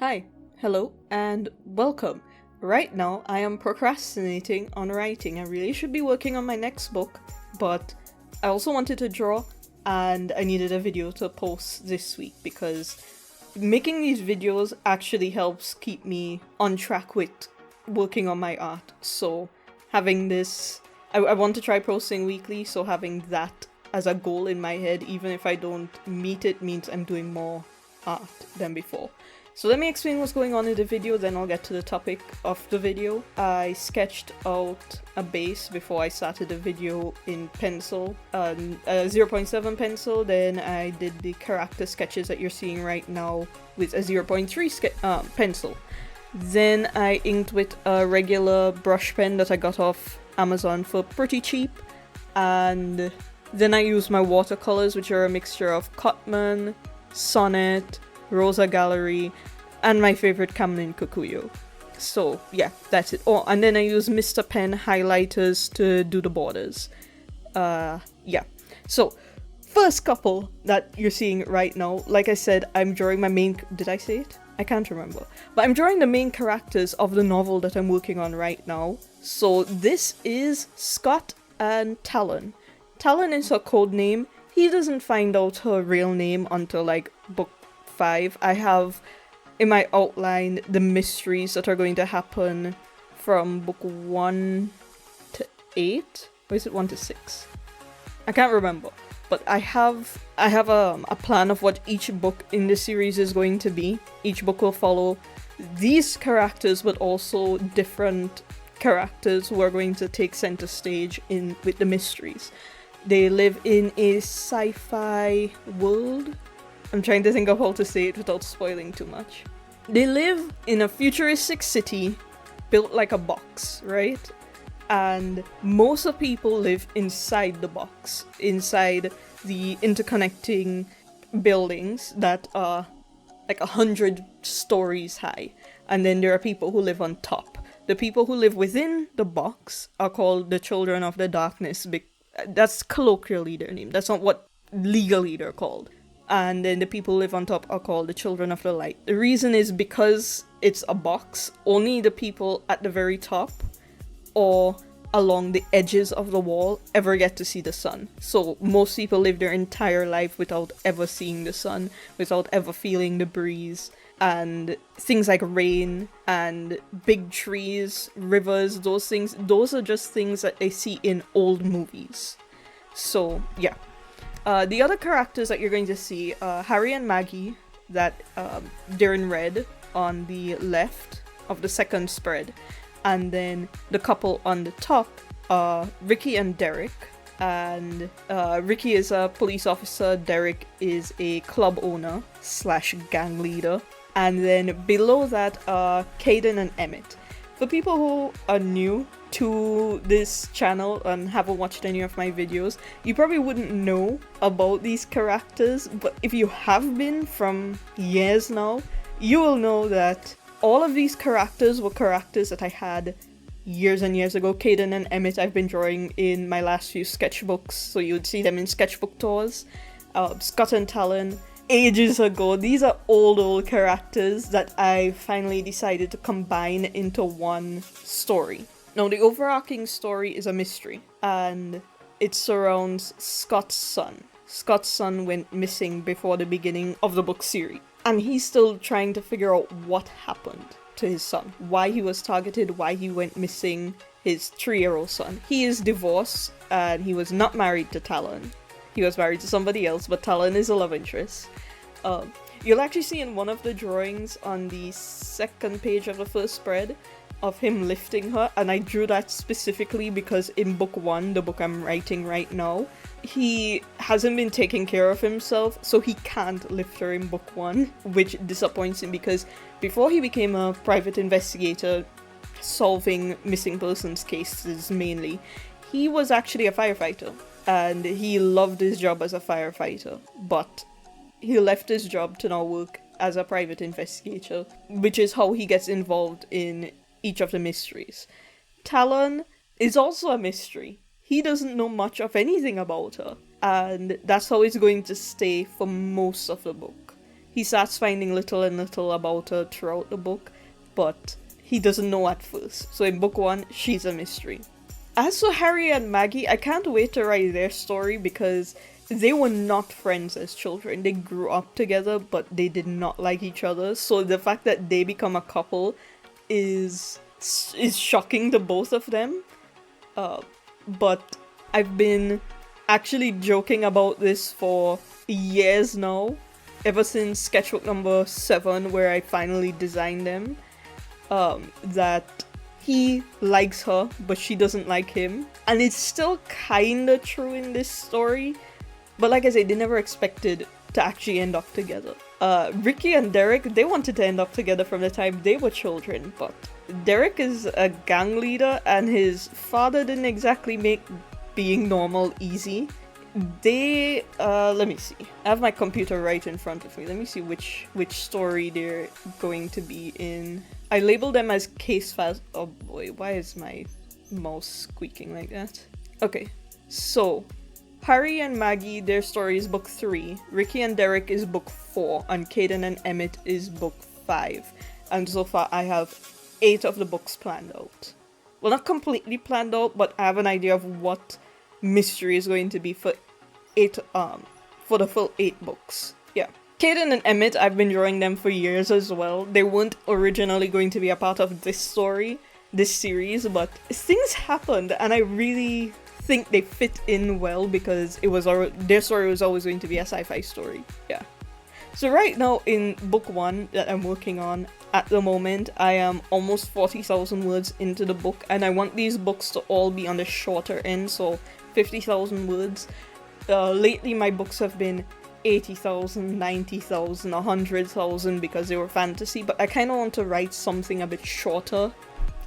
Hi, hello, and welcome. Right now, I am procrastinating on writing. I really should be working on my next book, but I also wanted to draw, and I needed a video to post this week because making these videos actually helps keep me on track with working on my art. So, having this, I want to try posting weekly, so having that as a goal in my head, even if I don't meet it, means I'm doing more art than before. So let me explain what's going on in the video, then I'll get to the topic of the video. I sketched out a base before I started the video in pencil, a 0.7 pencil, then I did the character sketches that you're seeing right now with a 0.3 pencil. Then I inked with a regular brush pen that I got off Amazon for pretty cheap, and then I used my watercolors, which are a mixture of Cotman, Sonnet, Rosa Gallery, and my favorite Kamlin Kukuyo. So yeah, that's it. Oh, and then I use Mr. Pen highlighters to do the borders. Yeah. So, first couple that you're seeing right now, like I said, I'm drawing my main... Did I say it? I can't remember. But I'm drawing the main characters of the novel that I'm working on right now. So this is Scott and Talon. Talon is her code name. He doesn't find out her real name until like book 5. I have in my outline the mysteries that are going to happen from book 1 to 8, or is it 1 to 6? I can't remember, but I have a plan of what each book in the series is going to be. Each book will follow these characters, but also different characters who are going to take center stage in with the mysteries. They live in a sci-fi world. I'm trying to think of how to say it without spoiling too much. They live in a futuristic city built like a box, right? And most of people live inside the box, inside the interconnecting buildings that are like 100 stories high. And then there are people who live on top. The people who live within the box are called the Children of the Darkness. That's colloquially their name. That's not what legally they're called. And then the people who live on top are called the Children of the Light. The reason is because it's a box, only the people at the very top or along the edges of the wall ever get to see the sun. So most people live their entire life without ever seeing the sun, without ever feeling the breeze. And things like rain and big trees, rivers, those are just things that they see in old movies. So yeah. The other characters that you're going to see, Harry and Maggie, that they're in red on the left of the second spread. And then the couple on the top are Ricky and Derek. And Ricky is a police officer, Derek is a club owner / gang leader. And then below that are Caden and Emmett. For people who are new to this channel and haven't watched any of my videos, you probably wouldn't know about these characters, but if you have been from years now, you will know that all of these characters were characters that I had years and years ago. Caden and Emmett I've been drawing in my last few sketchbooks, so you would see them in sketchbook tours. Scott and Talon, ages ago. These are old characters that I finally decided to combine into one story. Now, the overarching story is a mystery, and it surrounds Scott's son. Scott's son went missing before the beginning of the book series, and he's still trying to figure out what happened to his son, why he was targeted, why he went missing, his 3-year-old son. He is divorced, and he was not married to Talon. He was married to somebody else, but Talon is a love interest. You'll actually see in one of the drawings on the second page of the first spread of him lifting her, and I drew that specifically because in book 1, the book I'm writing right now, he hasn't been taking care of himself, so he can't lift her in book 1, which disappoints him because before he became a private investigator solving missing persons cases mainly, he was actually a firefighter, and he loved his job as a firefighter, but he left his job to now work as a private investigator, which is how he gets involved in each of the mysteries. Talon is also a mystery. He doesn't know much of anything about her, and that's how it's going to stay for most of the book. he starts finding little and little about her throughout the book, but he doesn't know at first. So in book 1, she's a mystery. As for Harry and Maggie, I can't wait to write their story because they were not friends as children. They grew up together, but they did not like each other. So the fact that they become a couple is shocking to both of them. But I've been actually joking about this for years now, ever since sketchbook number 7, where I finally designed them, that he likes her, but she doesn't like him. And it's still kinda true in this story, but like I said, they never expected to actually end up together. Ricky and Derek, they wanted to end up together from the time they were children, but Derek is a gang leader and his father didn't exactly make being normal easy. They, let me see. I have my computer right in front of me. Let me see which story they're going to be in. I labeled them as case files. Oh boy, why is my mouse squeaking like that? Okay, so Harry and Maggie, their story is book 3. Ricky and Derek is book 4. And Caden and Emmett is book 5. And so far I have 8 of the books planned out. Well, not completely planned out, but I have an idea of what mystery is going to be for the full 8 books. Yeah. Caden and Emmett, I've been drawing them for years as well. They weren't originally going to be a part of this story, this series, but things happened and I really think they fit in well because their story was always going to be a sci-fi story. Yeah. So right now in book 1 that I'm working on at the moment, I am almost 40,000 words into the book and I want these books to all be on the shorter end, so 50,000 words. Lately my books have been 80,000, 90,000, 100,000 because they were fantasy, but I kind of want to write something a bit shorter.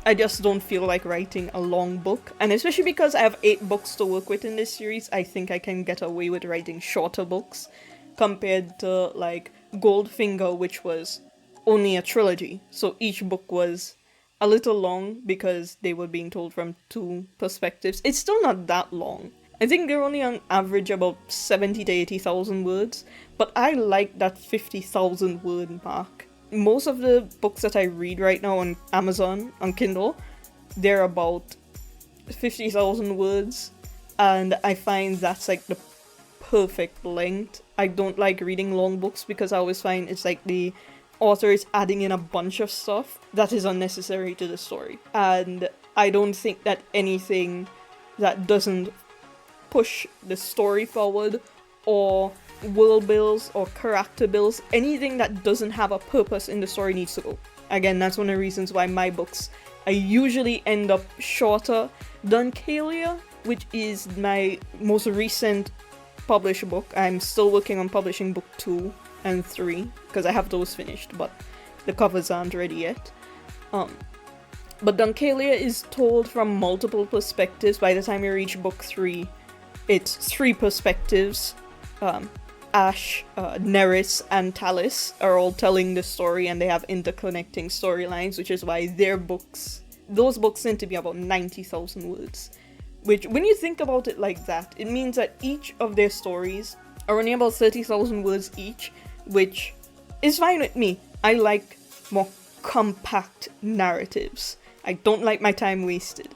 I just don't feel like writing a long book, and especially because I have 8 books to work with in this series, I think I can get away with writing shorter books compared to like Goldfinger, which was only a trilogy, so each book was a little long because they were being told from 2 perspectives. It's still not that long. I think they're only on average about 70 to 80,000 words, but I like that 50,000 word mark. Most of the books that I read right now on Amazon, on Kindle, they're about 50,000 words, and I find that's like the perfect length. I don't like reading long books because I always find it's like the author is adding in a bunch of stuff that is unnecessary to the story. And I don't think that anything that doesn't push the story forward or world builds or character builds, anything that doesn't have a purpose in the story needs to go. Again, that's one of the reasons why my books, I usually end up shorter. Duncalia, which is my most recent published book, I'm still working on publishing book 2 and 3 because I have those finished, but the covers aren't ready yet. But Duncalia is told from multiple perspectives. By the time you reach book 3, it's 3 perspectives. Ash, Neris, and Talis are all telling the story, and they have interconnecting storylines, which is why those books tend to be about 90,000 words. Which, when you think about it like that, it means that each of their stories are only about 30,000 words each, which is fine with me. I like more compact narratives. I don't like my time wasted.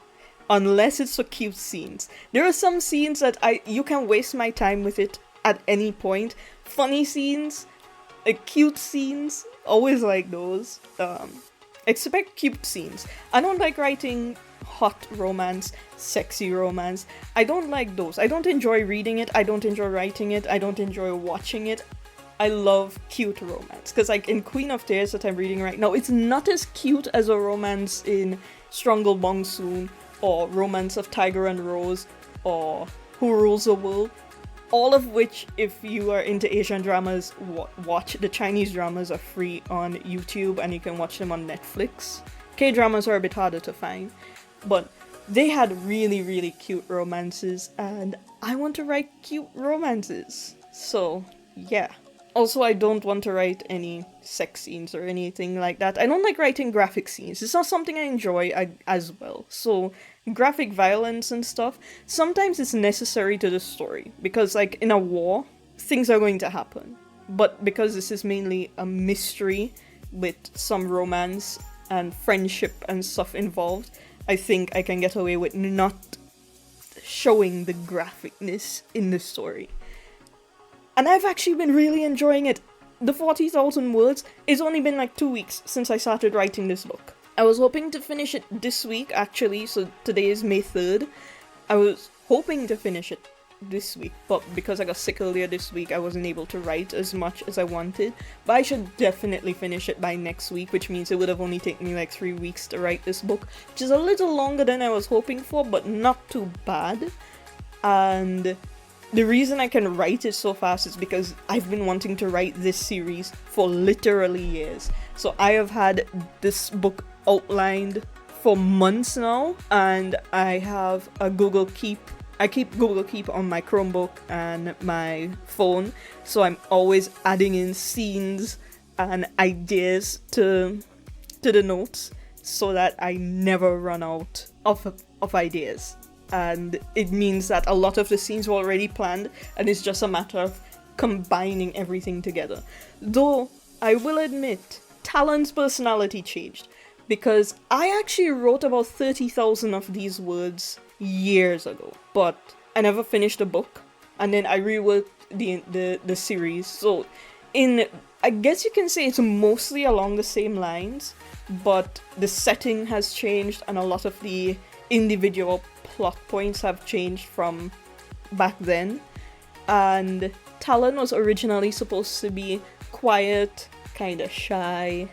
Unless it's for cute scenes. There are some scenes that you can waste my time with it at any point. Funny scenes, cute scenes, always like those. Expect cute scenes. I don't like writing hot romance, sexy romance. I don't like those. I don't enjoy reading it. I don't enjoy writing it. I don't enjoy watching it. I love cute romance. Because like in Queen of Tears that I'm reading right now, it's not as cute as a romance in Struggle Monsoon or Romance of Tiger and Rose or Who Rules the World. All of which, if you are into Asian dramas, watch. The Chinese dramas are free on YouTube and you can watch them on Netflix. K-dramas are a bit harder to find, but they had really, really cute romances, and I want to write cute romances. So, yeah. Also, I don't want to write any sex scenes or anything like that. I don't like writing graphic scenes. It's not something I enjoy as well. So, graphic violence and stuff, sometimes it's necessary to the story. Because, like, in a war, things are going to happen. but because this is mainly a mystery with some romance and friendship and stuff involved, I think I can get away with not showing the graphicness in the story. And I've actually been really enjoying it. The 40,000 words, it's only been like 2 weeks since I started writing this book. I was hoping to finish it this week, actually, so today is May 3rd. I was hoping to finish it this week, but because I got sick earlier this week, I wasn't able to write as much as I wanted. But I should definitely finish it by next week, which means it would have only taken me like 3 weeks to write this book, which is a little longer than I was hoping for, but not too bad. And the reason I can write it so fast is because I've been wanting to write this series for literally years. So I have had this book outlined for months now, and I have a Google Keep. I keep Google Keep on my Chromebook and my phone, so I'm always adding in scenes and ideas to the notes so that I never run out of ideas. And it means that a lot of the scenes were already planned, and it's just a matter of combining everything together. Though, I will admit, Talon's personality changed, because I actually wrote about 30,000 of these words years ago, but I never finished the book, and then I reworked the series, so I guess you can say it's mostly along the same lines, but the setting has changed, and a lot of the individual plot points have changed from back then. And Talon was originally supposed to be quiet, kinda shy,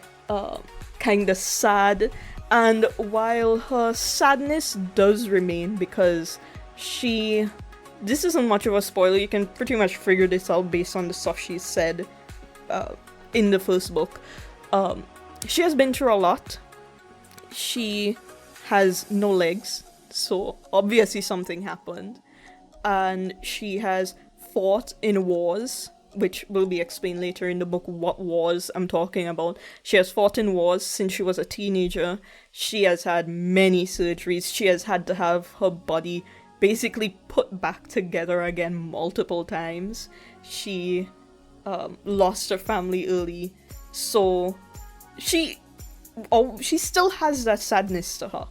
kinda sad, and while her sadness does remain, because this isn't much of a spoiler, you can pretty much figure this out based on the stuff she said in the first book. She has been through a lot. She has no legs, so obviously something happened, and she has fought in wars, which will be explained later in the book what wars I'm talking about. She has fought in wars since she was a teenager. She has had many surgeries. She has had to have her body basically put back together again multiple times. She lost her family early, so she still has that sadness to her,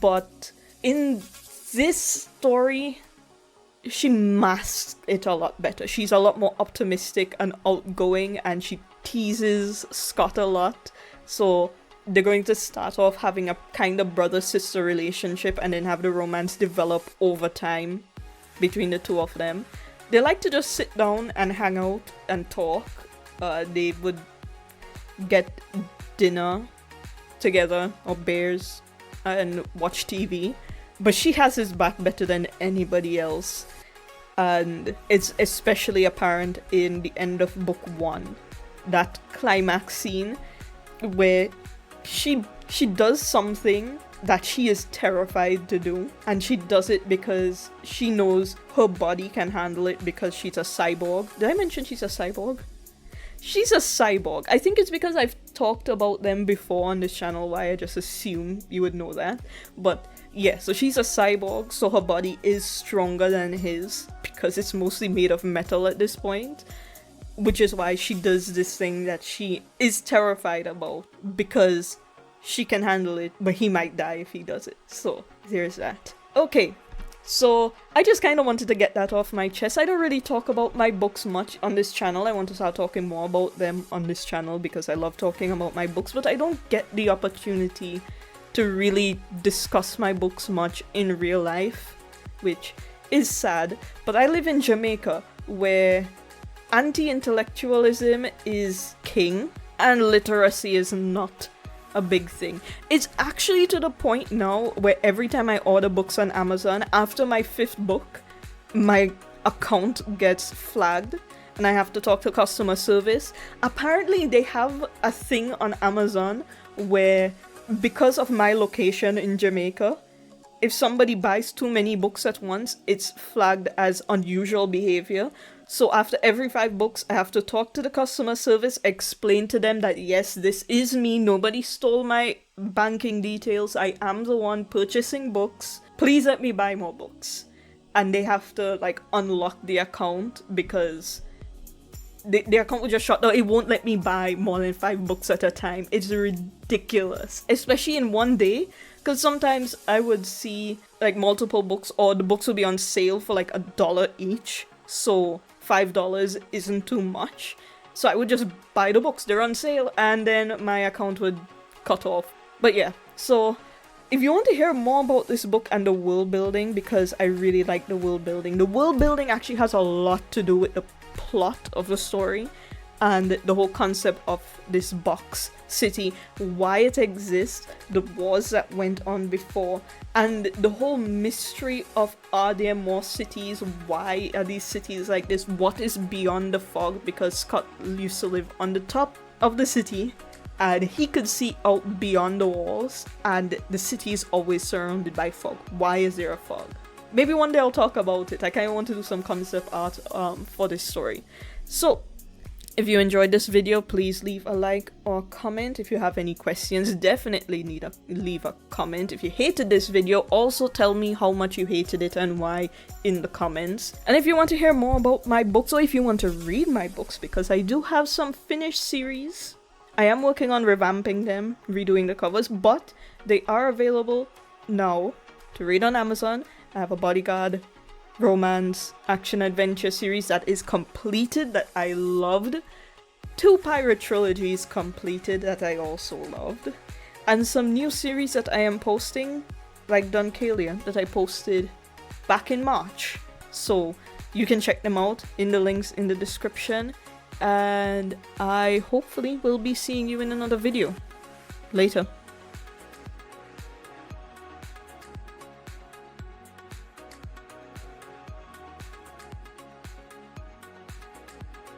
but in this story, she masks it a lot better. She's a lot more optimistic and outgoing, and she teases Scott a lot. So they're going to start off having a kind of brother-sister relationship, and then have the romance develop over time between the two of them. They like to just sit down and hang out and talk. They would get dinner together, or beers, and watch TV. But she has his back better than anybody else. And it's especially apparent in the end of book 1. That climax scene where she does something that she is terrified to do. And she does it because she knows her body can handle it, because she's a cyborg. Did I mention she's a cyborg? She's a cyborg. I think it's because I've talked about them before on this channel, why I just assume you would know that. But yeah, so she's a cyborg, so her body is stronger than his, because it's mostly made of metal at this point. Which is why she does this thing that she is terrified about, because she can handle it, but he might die if he does it. So there's that. Okay, so I just kind of wanted to get that off my chest. I don't really talk about my books much on this channel. I want to start talking more about them on this channel, because I love talking about my books, but I don't get the opportunity to really discuss my books much in real life, which is sad. But I live in Jamaica, where anti-intellectualism is king and literacy is not a big thing. It's actually to the point now where every time I order books on Amazon, after my 5th book, my account gets flagged and I have to talk to customer service. Apparently they have a thing on Amazon where, because of my location in Jamaica, if somebody buys too many books at once, it's flagged as unusual behavior. So after every 5 books, I have to talk to the customer service, explain to them that yes, this is me, nobody stole my banking details, I am the one purchasing books, please let me buy more books. And they have to like unlock the account, because their account will just shut down. It won't let me buy more than 5 books at a time. It's ridiculous, especially in one day, because sometimes I would see like multiple books, or the books will be on sale for like $1 each, so $5 isn't too much. So I would just buy the books, they're on sale, and then my account would cut off. But yeah, so if you want to hear more about this book and the world building, because I really like the world building actually has a lot to do with the plot of the story and the whole concept of this box city, why it exists, the wars that went on before, and the whole mystery of, are there more cities, why are these cities like this, what is beyond the fog, because Scott used to live on the top of the city and he could see out beyond the walls, and the city is always surrounded by fog. Why is there a fog? Maybe one day I'll talk about it. I kind of want to do some concept art for this story. So if you enjoyed this video, please leave a like or comment. If you have any questions, definitely leave a comment. If you hated this video, also tell me how much you hated it and why in the comments. And if you want to hear more about my books, or if you want to read my books, because I do have some finished series, I am working on revamping them, redoing the covers, but they are available now to read on Amazon. I have a bodyguard, romance, action adventure series that is completed that I loved. 2 pirate trilogies completed that I also loved. And some new series that I am posting, like Duncalia, that I posted back in March. So you can check them out in the links in the description. And I hopefully will be seeing you in another video. Later.